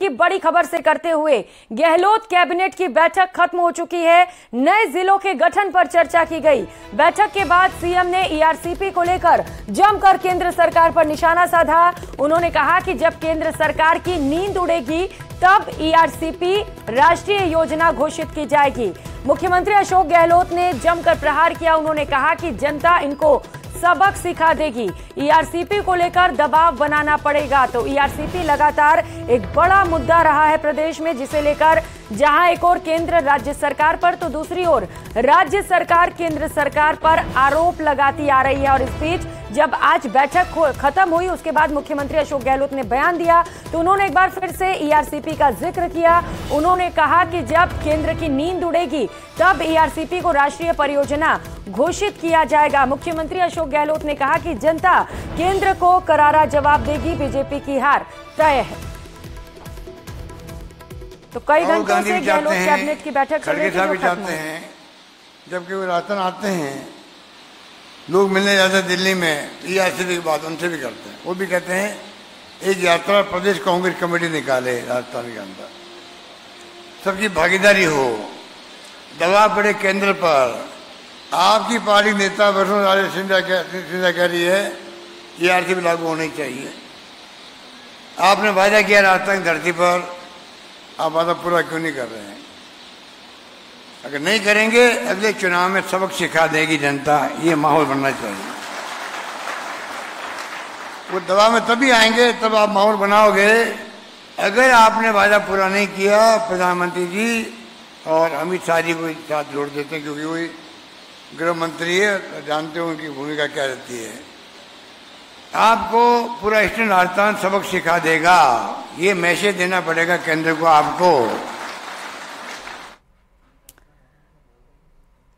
की बड़ी खबर से करते हुए गहलोत कैबिनेट की बैठक खत्म हो चुकी है। नए जिलों के गठन पर चर्चा की गई। बैठक के बाद सीएम ने ईआरसीपी को लेकर जमकर केंद्र सरकार पर निशाना साधा। उन्होंने कहा कि जब केंद्र सरकार की नींद उड़ेगी तब ईआरसीपी राष्ट्रीय योजना घोषित की जाएगी। मुख्यमंत्री अशोक गहलोत ने जमकर प्रहार किया। उन्होंने कहा कि जनता इनको सबक सिखा देगी। ईआरसीपी को लेकर दबाव बनाना पड़ेगा। तो ईआरसीपी लगातार एक बड़ा मुद्दा रहा है प्रदेश में, जिसे लेकर जहां एक और केंद्र राज्य सरकार पर तो दूसरी ओर राज्य सरकार केंद्र सरकार पर आरोप लगाती आ रही है। और इस बीच जब आज बैठक खत्म हुई उसके बाद मुख्यमंत्री अशोक गहलोत ने बयान दिया तो उन्होंने एक बार फिर से ईआरसीपी का जिक्र किया। उन्होंने कहा कि जब केंद्र की नींद उड़ेगी तब ईआरसीपी को राष्ट्रीय परियोजना घोषित किया जाएगा। मुख्यमंत्री अशोक गहलोत ने कहा कि जनता केंद्र को करारा जवाब देगी, बीजेपी की हार तय है। तो कई घंटों से गहलोत कैबिनेट की बैठक चल रही है। जबकि वो राजस्थान आते हैं, लोग मिलने जाते हैं दिल्ली में, ईआरसीपी की बात उनसे भी करते हैं। वो भी कहते हैं एक यात्रा प्रदेश कांग्रेस कमेटी निकाले राजस्थान के अंदर, सबकी भागीदारी हो, दबाव पड़े केंद्र पर। आपकी पार्टी नेता वसुंधरा सिंधिया कह रही है ईआरसीपी लागू होनी चाहिए। आपने वायदा किया राजस्थान की धरती पर, आप वादा पूरा क्यों नहीं कर रहे हैं? अगर नहीं करेंगे अगले चुनाव में सबक सिखा देगी जनता। ये माहौल बनना चाहिए। वो दबाव में तभी आएंगे तब आप माहौल बनाओगे। अगर आपने वादा पूरा नहीं किया, प्रधानमंत्री जी और अमित शाह जी को साथ जोड़ देते हैं क्योंकि वही गृह मंत्री है, जानते हो उनकी भूमिका क्या रहती है। आपको पूरा ईस्टर्न राजस्थान सबक सिखा देगा। ये मैसेज देना पड़ेगा केंद्र को आपको।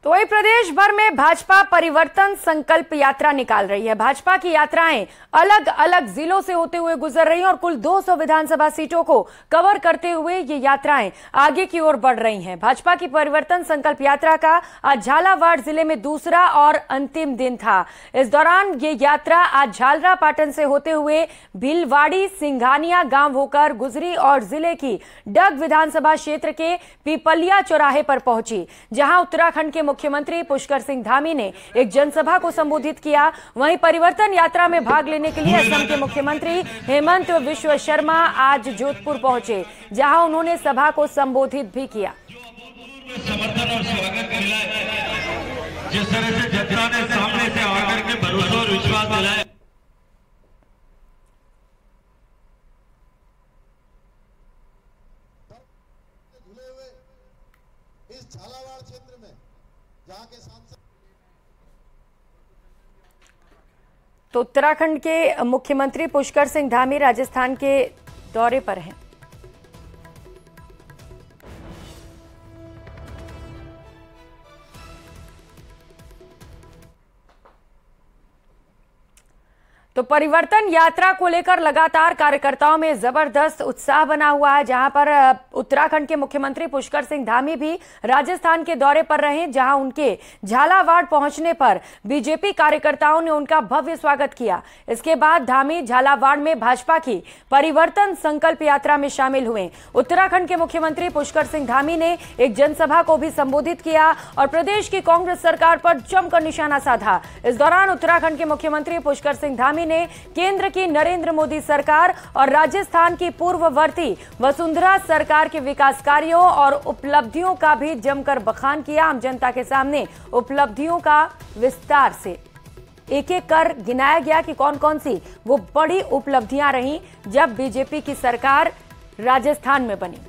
तो वही प्रदेश भर में भाजपा परिवर्तन संकल्प यात्रा निकाल रही है। भाजपा की यात्राएं अलग अलग जिलों से होते हुए गुजर रही हैं और कुल 200 विधानसभा सीटों को कवर करते हुए ये यात्राएं आगे की ओर बढ़ रही हैं। भाजपा की परिवर्तन संकल्प यात्रा का आज झालावाड़ जिले में दूसरा और अंतिम दिन था। इस दौरान ये यात्रा आज झालरापाटन से होते हुए भीलवाड़ी सिंघानिया गांव होकर गुजरी और जिले की डग विधानसभा क्षेत्र के पीपलिया चौराहे पर पहुंची, जहां उत्तराखंड के मुख्यमंत्री पुष्कर सिंह धामी ने एक जनसभा को संबोधित किया। वहीं परिवर्तन यात्रा में भाग लेने के लिए असम के मुख्यमंत्री हेमंत बिश्व शर्मा आज जोधपुर पहुंचे, जहां उन्होंने सभा को संबोधित भी किया। समर्थन और स्वागत मिला, जिस तरह से जनता ने सामने से आकर के भरोसा और विश्वास दिलाया। इस झालावाड़ क्षेत्र में जहां के सांसद तो उत्तराखंड के मुख्यमंत्री पुष्कर सिंह धामी राजस्थान के दौरे पर हैं। तो परिवर्तन यात्रा को लेकर लगातार कार्यकर्ताओं में जबरदस्त उत्साह बना हुआ है, जहां पर उत्तराखंड के मुख्यमंत्री पुष्कर सिंह धामी भी राजस्थान के दौरे पर रहे, जहां उनके झालावाड़ पहुंचने पर बीजेपी कार्यकर्ताओं ने उनका भव्य स्वागत किया। इसके बाद धामी झालावाड़ में भाजपा की परिवर्तन संकल्प यात्रा में शामिल हुए। उत्तराखंड के मुख्यमंत्री पुष्कर सिंह धामी ने एक जनसभा को भी संबोधित किया और प्रदेश की कांग्रेस सरकार पर जमकर निशाना साधा। इस दौरान उत्तराखंड के मुख्यमंत्री पुष्कर सिंह धामी ने केंद्र की नरेंद्र मोदी सरकार और राजस्थान की पूर्ववर्ती वसुंधरा सरकार के विकास कार्यों और उपलब्धियों का भी जमकर बखान किया। आम जनता के सामने उपलब्धियों का विस्तार से एक एक कर गिनाया गया कि कौन कौन सी वो बड़ी उपलब्धियां रहीं जब बीजेपी की सरकार राजस्थान में बनी।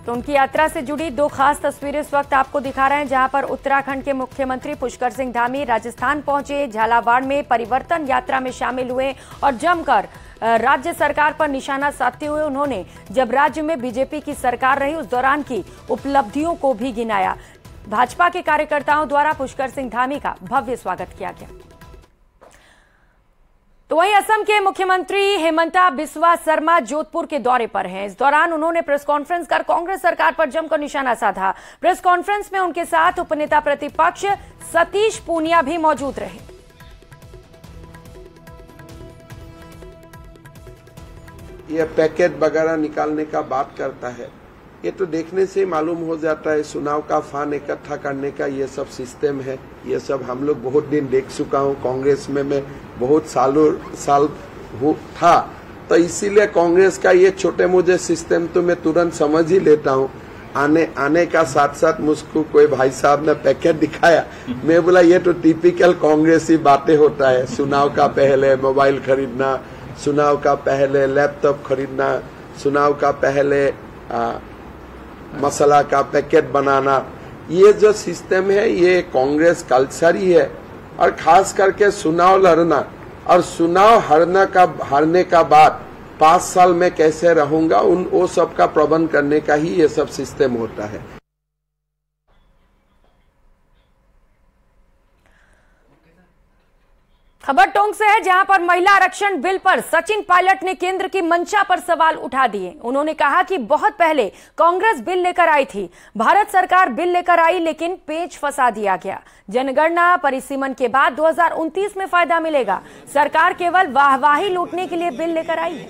तो उनकी यात्रा से जुड़ी दो खास तस्वीरें इस वक्त आपको दिखा रहे हैं, जहां पर उत्तराखंड के मुख्यमंत्री पुष्कर सिंह धामी राजस्थान पहुंचे, झालावाड़ में परिवर्तन यात्रा में शामिल हुए और जमकर राज्य सरकार पर निशाना साधते हुए उन्होंने जब राज्य में बीजेपी की सरकार रही उस दौरान की उपलब्धियों को भी गिनाया। भाजपा के कार्यकर्ताओं द्वारा पुष्कर सिंह धामी का भव्य स्वागत किया गया। तो वहीं असम के मुख्यमंत्री हेमंता बिस्वा शर्मा जोधपुर के दौरे पर हैं। इस दौरान उन्होंने प्रेस कॉन्फ्रेंस कर कांग्रेस सरकार पर जमकर निशाना साधा। प्रेस कॉन्फ्रेंस में उनके साथ उपनेता प्रतिपक्ष सतीश पूनिया भी मौजूद रहे। यह पैकेट वगैरह निकालने का बात करता है, ये तो देखने से मालूम हो जाता है चुनाव का फंड इकट्ठा करने का ये सब सिस्टम है। ये सब हम लोग बहुत दिन देख चुका हूँ। कांग्रेस में मैं बहुत साल था, तो इसीलिए कांग्रेस का ये छोटे मोटे सिस्टम तो मैं तुरंत समझ ही लेता हूँ। आने का साथ साथ मुझको कोई भाई साहब ने पैकेट दिखाया, मैं बोला ये तो टिपिकल कांग्रेसी बातें होता है। चुनाव का पहले मोबाइल खरीदना, चुनाव का पहले लैपटॉप खरीदना, चुनाव का पहले मसाला का पैकेट बनाना, ये जो सिस्टम है ये कांग्रेस कल्चर ही है। और खास करके चुनाव लड़ना और चुनाव हारने का बाद 5 साल में कैसे रहूंगा वो सब का प्रबंध करने का ही ये सब सिस्टम होता है। खबर टोंक से है, जहां पर महिला आरक्षण बिल पर सचिन पायलट ने केंद्र की मंशा पर सवाल उठा दिए। उन्होंने कहा कि बहुत पहले कांग्रेस बिल लेकर आई थी, भारत सरकार बिल लेकर आई लेकिन पेच फंसा दिया गया। जनगणना परिसीमन के बाद 2029 में फायदा मिलेगा। सरकार केवल वाहवाही लूटने के लिए बिल लेकर आई है।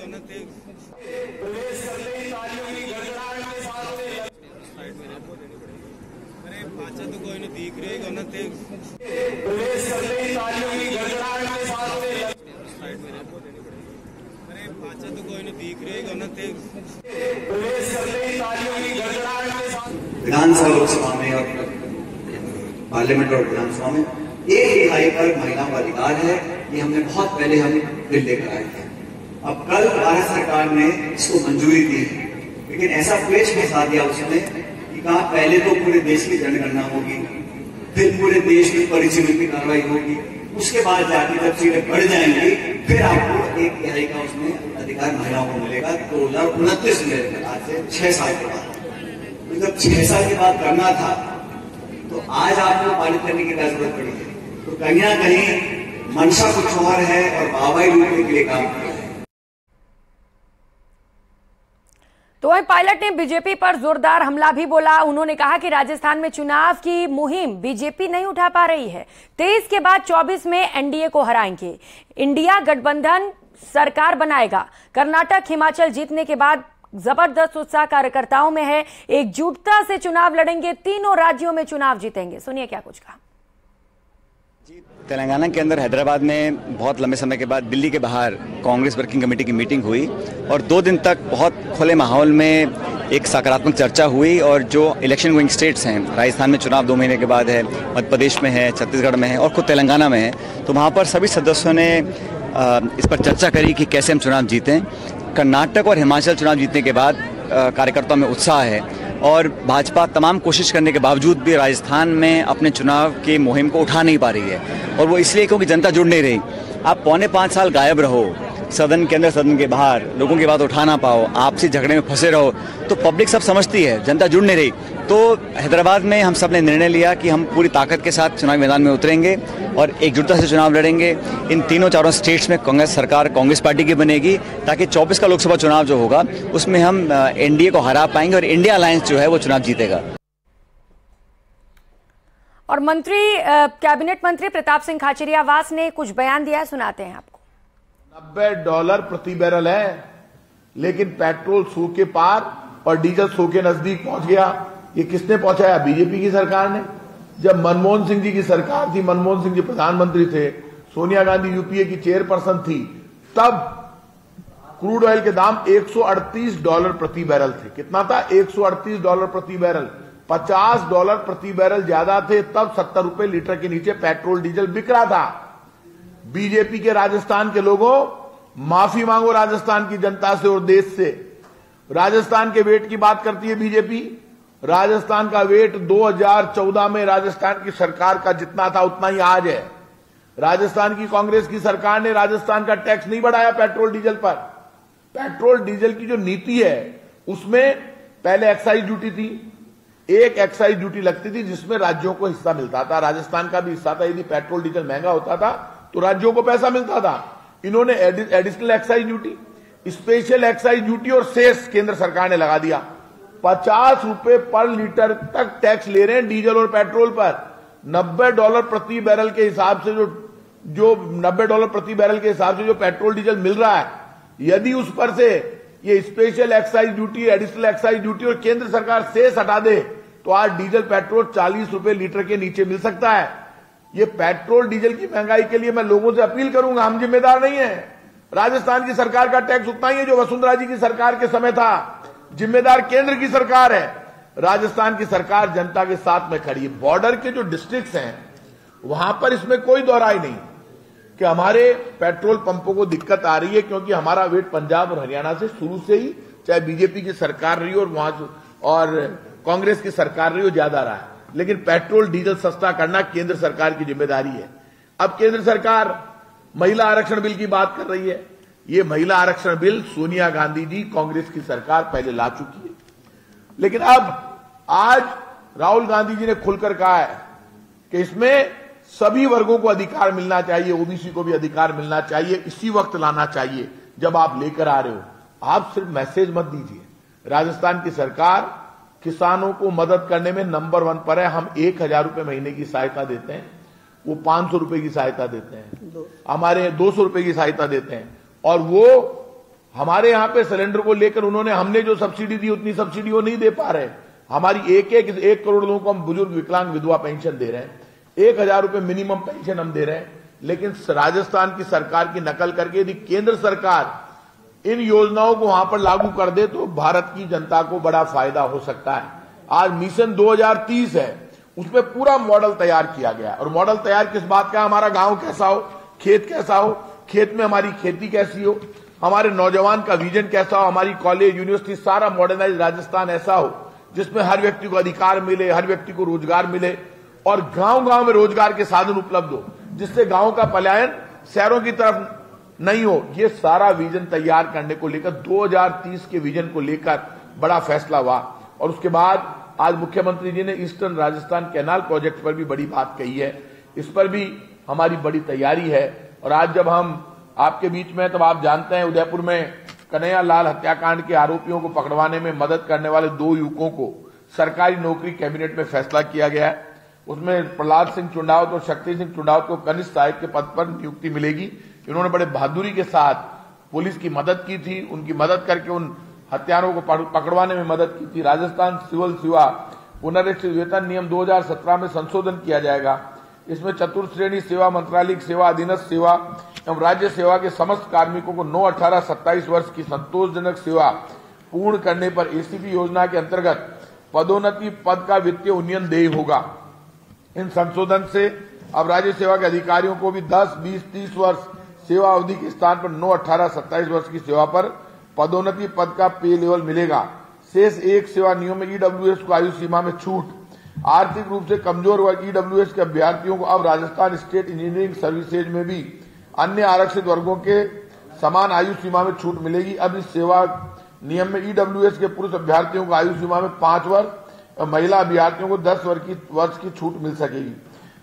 विधानसभा लोकसभा में और पार्लियामेंट और विधानसभा में 1/2 पर महिलाओं का अधिकार है। ये हमने बहुत पहले हम बिल लेकर आए थे। अब कल भारत सरकार ने इसको मंजूरी दी, लेकिन ऐसा पेच फंसा दिया उसने कि कहा पहले तो पूरे देश की जनगणना होगी, फिर पूरे देश में परिसीमन की कार्रवाई होगी, उसके बाद जाके जब सीटें बढ़ जाएंगी फिर आपको 1/2 का उसमें अधिकार महिलाओं को मिलेगा 2029 में, आज से 6 साल के बाद। तो जब 6 साल के बाद करना था तो आज आपको पारित करने की क्या जरूरत पड़ी है? तो कहीं ना कहीं मंशा कुछ और है और वाहवाही लूटने के लिए काम किया है। तो वहीं पायलट ने बीजेपी पर जोरदार हमला भी बोला। उन्होंने कहा कि राजस्थान में चुनाव की मुहिम बीजेपी नहीं उठा पा रही है। 23 के बाद 24 में एनडीए को हराएंगे, इंडिया गठबंधन सरकार बनाएगा। कर्नाटक हिमाचल जीतने के बाद जबरदस्त उत्साह कार्यकर्ताओं में है, एकजुटता से चुनाव लड़ेंगे, तीनों राज्यों में चुनाव जीतेंगे। सुनिए क्या कुछ कहा। तेलंगाना के अंदर हैदराबाद में बहुत लंबे समय के बाद दिल्ली के बाहर कांग्रेस वर्किंग कमेटी की मीटिंग हुई और 2 दिन तक बहुत खुले माहौल में एक सकारात्मक चर्चा हुई। और जो इलेक्शन गोइंग स्टेट्स हैं, राजस्थान में चुनाव 2 महीने के बाद है, मध्य प्रदेश में है, छत्तीसगढ़ में है और खुद तेलंगाना में है, तो वहाँ पर सभी सदस्यों ने इस पर चर्चा करी कि कैसे हम चुनाव जीतें। कर्नाटक और हिमाचल चुनाव जीतने के बाद कार्यकर्ताओं में उत्साह है और भाजपा तमाम कोशिश करने के बावजूद भी राजस्थान में अपने चुनाव की मुहिम को उठा नहीं पा रही है। और वो इसलिए क्योंकि जनता जुड़ नहीं रही। आप 4.25 साल गायब रहो, सदन के अंदर सदन के बाहर, लोगों की बात उठा ना पाओ, आपसी झगड़े में फंसे रहो, तो पब्लिक सब समझती है, जनता जुड़ नहीं रही। तो हैदराबाद में हम सब ने निर्णय लिया कि हम पूरी ताकत के साथ चुनावी मैदान में उतरेंगे और एकजुटता से चुनाव लड़ेंगे। इन तीनों चारों स्टेट्स में कांग्रेस सरकार कांग्रेस पार्टी की बनेगी, ताकि 24 का लोकसभा चुनाव जो होगा उसमें हम एनडीए को हरा पाएंगे और इंडिया अलायंस जो है वो चुनाव जीतेगा। और कैबिनेट मंत्री प्रताप सिंह खाचरियावास ने कुछ बयान दिया, सुनाते हैं आपको। $90 प्रति बैरल है, लेकिन पेट्रोल 100 के पार और डीजल 100 के नजदीक पहुंच गया। ये किसने पहुंचाया? बीजेपी की सरकार ने। जब मनमोहन सिंह जी की सरकार थी, मनमोहन सिंह जी प्रधानमंत्री थे, सोनिया गांधी यूपीए की चेयरपर्सन थी, तब क्रूड ऑयल के दाम $138 प्रति बैरल थे। कितना था? $138 प्रति बैरल। $50 प्रति बैरल ज्यादा थे, तब 70 रुपए लीटर के नीचे पेट्रोल डीजल बिक रहा था। बीजेपी के राजस्थान के लोगों, माफी मांगो राजस्थान की जनता से और देश से। राजस्थान के वेट की बात करती है बीजेपी। राजस्थान का वेट 2014 में राजस्थान की सरकार का जितना था उतना ही आज है। राजस्थान की कांग्रेस की सरकार ने राजस्थान का टैक्स नहीं बढ़ाया पेट्रोल डीजल पर। पेट्रोल डीजल की जो नीति है उसमें पहले एक्साइज ड्यूटी थी, एक एक्साइज ड्यूटी लगती थी जिसमें राज्यों को हिस्सा मिलता था। राजस्थान का भी हिस्सा था। यदि पेट्रोल डीजल महंगा होता था तो राज्यों को पैसा मिलता था। इन्होंने additional excise duty, special excise duty और सेस केंद्र सरकार ने लगा दिया। 50 रुपए पर लीटर तक टैक्स ले रहे हैं डीजल और पेट्रोल पर। $90 प्रति बैरल के हिसाब से जो $90 प्रति बैरल के हिसाब से जो पेट्रोल डीजल मिल रहा है, यदि उस पर से ये special excise duty, additional excise duty और केंद्र सरकार सेस हटा दे तो आज डीजल पेट्रोल 40 रुपए लीटर के नीचे मिल सकता है। ये पेट्रोल डीजल की महंगाई के लिए मैं लोगों से अपील करूंगा, हम जिम्मेदार नहीं है। राजस्थान की सरकार का टैक्स उतना ही है जो वसुंधरा जी की सरकार के समय था। जिम्मेदार केंद्र की सरकार है। राजस्थान की सरकार जनता के साथ में खड़ी है। बॉर्डर के जो डिस्ट्रिक्ट्स हैं वहां पर इसमें कोई दोहराई नहीं कि हमारे पेट्रोल पंपों को दिक्कत आ रही है, क्योंकि हमारा वेट पंजाब और हरियाणा से शुरू से ही, चाहे बीजेपी की सरकार रही और वहां और कांग्रेस की सरकार रही हो, ज्यादा रहा है। लेकिन पेट्रोल डीजल सस्ता करना केंद्र सरकार की जिम्मेदारी है। अब केंद्र सरकार महिला आरक्षण बिल की बात कर रही है। ये महिला आरक्षण बिल सोनिया गांधी जी, कांग्रेस की सरकार पहले ला चुकी है, लेकिन अब आज राहुल गांधी जी ने खुलकर कहा है कि इसमें सभी वर्गों को अधिकार मिलना चाहिए, ओबीसी को भी अधिकार मिलना चाहिए। इसी वक्त लाना चाहिए जब आप लेकर आ रहे हो। आप सिर्फ मैसेज मत दीजिए। राजस्थान की सरकार किसानों को मदद करने में नंबर 1 पर है। हम 1000 रुपए महीने की सहायता देते हैं, वो 500 रुपए की सहायता देते हैं, हमारे 200 रुपए की सहायता देते हैं। और वो हमारे यहां पे सिलेंडर को लेकर हमने जो सब्सिडी दी उतनी सब्सिडी वो नहीं दे पा रहे। हमारी 1 करोड़ लोगों को हम बुजुर्ग, विकलांग, विधवा पेंशन दे रहे हैं, 1000 रुपए मिनिमम पेंशन हम दे रहे हैं। लेकिन राजस्थान की सरकार की नकल करके यदि केंद्र सरकार इन योजनाओं को वहां पर लागू कर दे तो भारत की जनता को बड़ा फायदा हो सकता है। आज मिशन 2030 है, उसमें पूरा मॉडल तैयार किया गया। और मॉडल तैयार किस बात का? हमारा गांव कैसा हो, खेत कैसा हो, खेत में हमारी खेती कैसी हो, हमारे नौजवान का विजन कैसा हो, हमारी कॉलेज, यूनिवर्सिटी, सारा मॉडर्नाइज राजस्थान ऐसा हो जिसमें हर व्यक्ति को अधिकार मिले, हर व्यक्ति को रोजगार मिले और गांव गांव में रोजगार के साधन उपलब्ध हो, जिससे गांव का पलायन शहरों की तरफ नहीं हो। ये सारा विजन तैयार करने को लेकर 2030 के विजन को लेकर बड़ा फैसला हुआ। और उसके बाद आज मुख्यमंत्री जी ने ईस्टर्न राजस्थान कैनाल प्रोजेक्ट पर भी बड़ी बात कही है। इस पर भी हमारी बड़ी तैयारी है। और आज जब हम आपके बीच में, तब आप जानते हैं उदयपुर में कन्हैया लाल हत्याकांड के आरोपियों को पकड़वाने में मदद करने वाले 2 युवकों को सरकारी नौकरी कैबिनेट में फैसला किया गया है। उसमें प्रहलाद सिंह चुंडावत और शक्ति सिंह चुंडावत को कनिष्ठ सहायक के पद पर नियुक्ति मिलेगी। इन्होंने बड़े बहादुरी के साथ पुलिस की मदद की थी, उनकी मदद करके उन हत्यारों को पकड़वाने में मदद की थी। राजस्थान सिविल सेवा पुनरीक्षित वेतन नियम 2017 में संशोधन किया जाएगा। इसमें चतुर्थ श्रेणी सेवा, मंत्रालयिक सेवा, अधीनस्थ सेवा एवं राज्य सेवा के समस्त कार्मिकों को 9, 18, 27 वर्ष की संतोषजनक सेवा पूर्ण करने पर एसीपी योजना के अंतर्गत पदोन्नति पद का वित्तीय उन्नयन देय होगा। इन संशोधन से अब राज्य सेवा के अधिकारियों को भी 10, 20, 30 वर्ष सेवा अवधि के स्थान पर 9, 18, 27 वर्ष की सेवा पर पदोन्नति पद का पे लेवल मिलेगा। शेष 1 सेवा नियम में ईडब्ल्यूएस को आयु सीमा में छूट। आर्थिक रूप से कमजोर वर्ग ईडब्ल्यूएस के अभ्यर्थियों को अब राजस्थान स्टेट इंजीनियरिंग सर्विसेज में भी अन्य आरक्षित वर्गों के समान आयु सीमा में छूट मिलेगी। अब इस सेवा नियम में ईडब्ल्यूएस के पुरुष अभ्यर्थियों को आयु सीमा में 5 वर्ष और महिला अभ्यर्थियों को 10 वर्ष की छूट मिल सकेगी।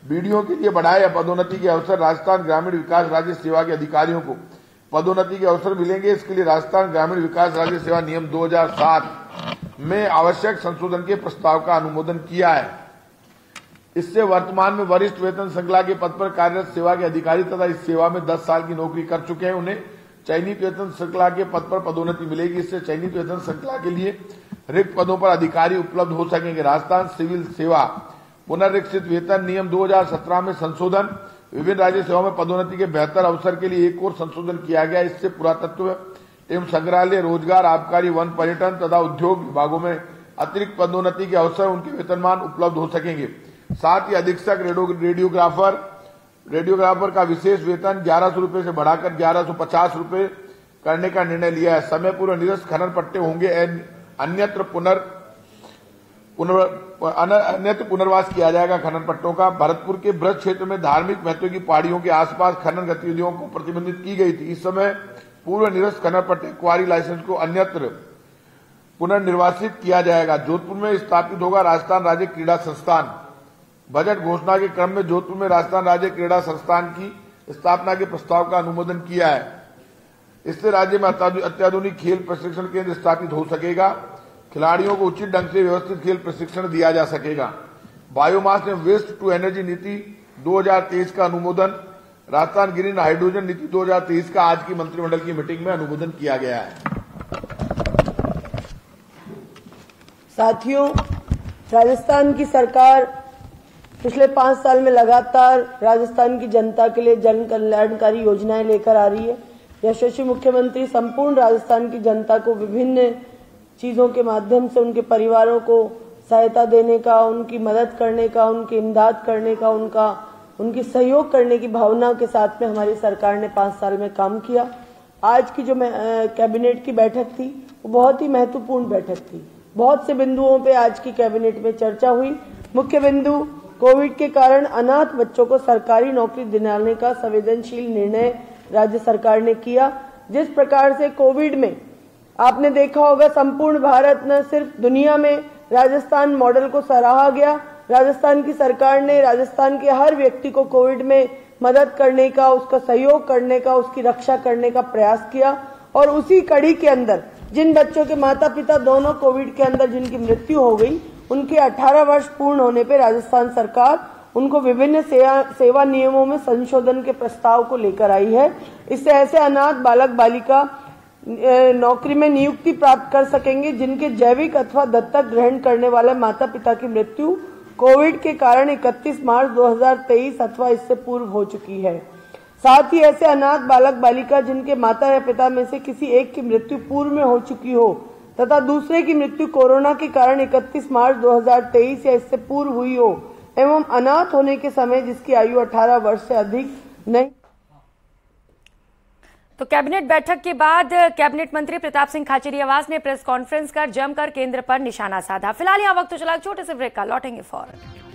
बीडीओ के लिए बढ़ाए पदोन्नति के अवसर। राजस्थान ग्रामीण विकास राज्य सेवा के अधिकारियों को पदोन्नति के अवसर मिलेंगे। इसके लिए राजस्थान ग्रामीण विकास राज्य सेवा नियम 2007 में आवश्यक संशोधन के प्रस्ताव का अनुमोदन किया है। इससे वर्तमान में वरिष्ठ वेतन श्रृंखला के पद पर कार्यरत सेवा के अधिकारी तथा इस सेवा में 10 साल की नौकरी कर चुके हैं, उन्हें चयनित वेतन श्रृंखला के पद पर पदोन्नति मिलेगी। इससे चयनित वेतन श्रृंखला के लिए रिक्त पदों पर अधिकारी उपलब्ध हो सकेंगे। राजस्थान सिविल सेवा पुनरीक्षित वेतन नियम 2017 में संशोधन। विभिन्न राज्य सेवाओं में पदोन्नति के बेहतर अवसर के लिए एक और संशोधन किया गया। इससे पुरातत्व एवं संग्रहालय, रोजगार, आबकारी, वन, पर्यटन तथा उद्योग विभागों में अतिरिक्त पदोन्नति के अवसर, उनके वेतनमान उपलब्ध हो सकेंगे। साथ ही अधीक्षक, रेडियोग्राफर का विशेष वेतन 1100 रुपए से बढ़ाकर 1150 रुपए करने का निर्णय लिया है। समय पूर्व निरस्त खनन पट्टे होंगे। अन्यत्र पुनर्वास किया जाएगा खनन पट्टों का। भरतपुर के ब्रज क्षेत्र में धार्मिक महत्व की पहाड़ियों के आसपास खनन गतिविधियों को प्रतिबंधित की गई थी। इस समय पूर्व निरस्त खनन पट्टे, क्वारी लाइसेंस को अन्यत्र पुनर्निर्वासित किया जाएगा। जोधपुर में स्थापित होगा राजस्थान राज्य क्रीड़ा संस्थान। बजट घोषणा के क्रम में जोधपुर में राजस्थान राज्य क्रीड़ा संस्थान की स्थापना के प्रस्ताव का अनुमोदन किया है। इससे राज्य में अत्याधुनिक खेल प्रशिक्षण केंद्र स्थापित हो सकेगा। खिलाड़ियों को उचित ढंग से व्यवस्थित खेल प्रशिक्षण दिया जा सकेगा। बायोमास में वेस्ट टू एनर्जी नीति 2023 का अनुमोदन, राजस्थान ग्रीन हाइड्रोजन नीति 2023 का आज की मंत्रिमंडल की मीटिंग में अनुमोदन किया गया है। साथियों, राजस्थान की सरकार पिछले 5 साल में लगातार राजस्थान की जनता के लिए जन कल्याणकारी योजनाएं लेकर आ रही है। यशस्वी मुख्यमंत्री संपूर्ण राजस्थान की जनता को विभिन्न चीजों के माध्यम से उनके परिवारों को सहायता देने का, उनकी मदद करने का, उनकी इमदाद करने का, उनकी सहयोग करने की भावना के साथ में हमारी सरकार ने 5 साल में काम किया। आज की जो कैबिनेट की बैठक थी वो बहुत ही महत्वपूर्ण बैठक थी। बहुत से बिंदुओं पे आज की कैबिनेट में चर्चा हुई। मुख्य बिंदु कोविड के कारण अनाथ बच्चों को सरकारी नौकरी दिलाने का संवेदनशील निर्णय राज्य सरकार ने किया। जिस प्रकार से कोविड में आपने देखा होगा संपूर्ण भारत न सिर्फ दुनिया में राजस्थान मॉडल को सराहा गया। राजस्थान की सरकार ने राजस्थान के हर व्यक्ति को कोविड में मदद करने का, उसका सहयोग करने का, उसकी रक्षा करने का प्रयास किया। और उसी कड़ी के अंदर जिन बच्चों के माता पिता दोनों कोविड के अंदर जिनकी मृत्यु हो गई, उनके 18 वर्ष पूर्ण होने पर राजस्थान सरकार उनको विभिन्न सेवा नियमों में संशोधन के प्रस्ताव को लेकर आई है। इससे ऐसे अनाथ बालक बालिका नौकरी में नियुक्ति प्राप्त कर सकेंगे जिनके जैविक अथवा दत्तक ग्रहण करने वाले माता पिता की मृत्यु कोविड के कारण 31 मार्च 2023 अथवा इससे पूर्व हो चुकी है। साथ ही ऐसे अनाथ बालक बालिका जिनके माता या पिता में से किसी एक की मृत्यु पूर्व में हो चुकी हो तथा दूसरे की मृत्यु कोरोना के कारण 31 मार्च 2023 या इससे पूर्व हुई हो एवं अनाथ होने के समय जिसकी आयु 18 वर्ष से अधिक नहीं। तो कैबिनेट बैठक के बाद कैबिनेट मंत्री प्रताप सिंह खाचरियावास ने प्रेस कॉन्फ्रेंस कर जमकर केंद्र पर निशाना साधा। फिलहाल यहाँ वक्त तो चला छोटे से ब्रेक का, लौटेंगे फौरन।